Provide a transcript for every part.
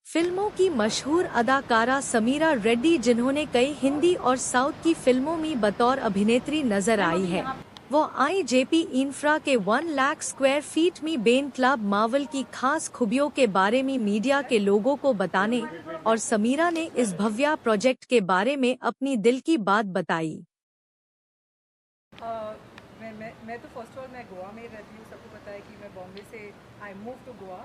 फिल्मों की मशहूर अदाकारा समीरा रेड्डी, जिन्होंने कई हिंदी और साउथ की फिल्मों में बतौर अभिनेत्री नजर आई है, वो आईजेपी इंफ्रा के 1 लाख स्क्वायर फीट में बेन क्लब मार्वल की खास खूबियों के बारे में मीडिया के लोगों को बताने और समीरा ने इस भव्य प्रोजेक्ट के बारे में अपनी दिल की बात बताई। मैं तो फर्स्ट ऑफ ऑल मैं गोवा में रहती हूँ। सबको पता है कि मैं बॉम्बे से आई मूव टू गोवा,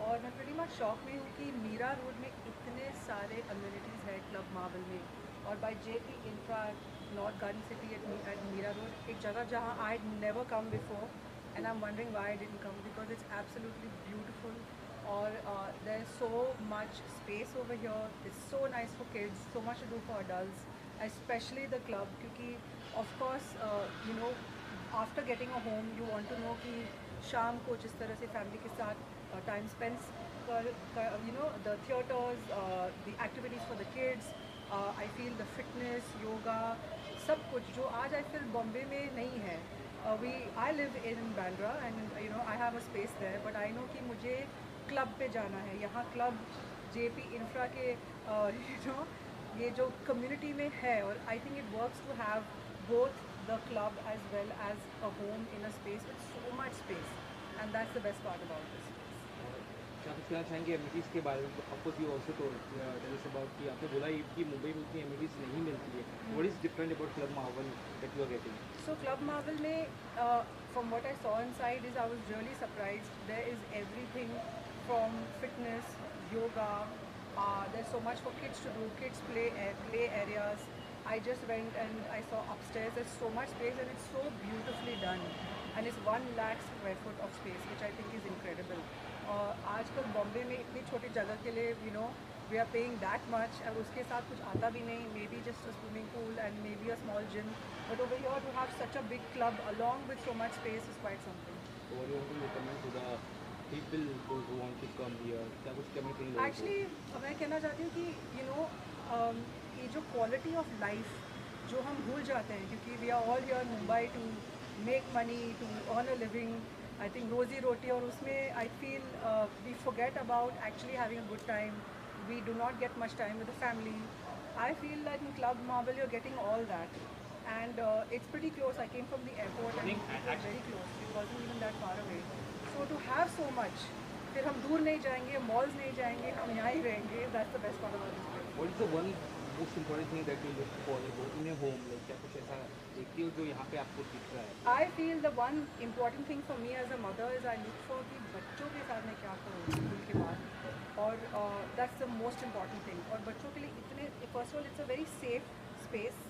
और मैं प्रीटी मच शॉक में हूँ कि मीरा रोड में इतने सारे अम्यूनिटीज़ हैं क्लब मार्वल में, और by JP Infra North Garden City at Mira road, एक जगह जहाँ I never come before and I am wondering why I didn't come because it's absolutely beautiful. और there is so much space over here, it's so nice for kids, so much to do for adults, especially the club, क्योंकि of course you know after getting a home you want to know कि शाम को जिस तरह से family के साथ time spend कर you know the theatres, the activities for the kids, I feel the fitness, yoga, सब कुछ जो आज आई फील बॉम्बे में नहीं है। We I live in Bandra and you know I have a space there, but I know कि मुझे क्लब पे जाना है। यहाँ क्लब जेपी इंफ्रा के यू नो ये जो कम्युनिटी में है, और I think it works to have both the club as well as a home in a space with so much space, and that's the best part about this place. क्या कुछ कहना चाहेंगे एमिटीज़ के बारे में? Of course you also told that is about कि आपने बोला कि मुंबई में उतनी एमिटीज़ नहीं मिलती है। What is different about club Marvel that you are getting? So Club Marvel में from what I saw inside is I was really surprised. There is everything from fitness, yoga, there's so much for kids to do, kids play areas. I just went and I saw upstairs, there's so much space and it's so beautifully done, and it's 1 lakh square foot of space, which I think is incredible. आजकल बॉम्बे में इतनी छोटी जगह के लिए you know we are paying that much, और उसके साथ कुछ आता भी नहीं, maybe just a swimming pool and maybe a small gym, but over here to have such a big club along with so much space is quite something. What you want to recommend to the people who want to come here? क्या कुछ कहना चाहिए? Actually मैं कहना चाहती हूँ कि you know ये जो क्वालिटी ऑफ लाइफ जो हम भूल जाते हैं, क्योंकि we are all here Mumbai to make money, to earn a living, I think roji roti, और उसमें I feel we forget about actually having a good time, we do not get much time with the family. I feel that in club Marvel you are getting all that, and it's pretty close. I came from the airport and it was very close. It wasn't even that far away. So to have so much, फिर हम दूर नहीं जाएंगे, malls नहीं जाएंगे, हम यहाँ ही रहेंगे. That's the best part about this place. What is the one most important thing that you look for in A home? Like क्या कुछ ऐसा देखती हो जो यहाँ पे आपको दिख रहा है? I feel the one important thing for me as a mother is I look for कि बच्चों के साथ मैं क्या करूँ स्कूल के बाद, और that's the most important thing. और बच्चों के लिए इतने, first of all it's a very safe space,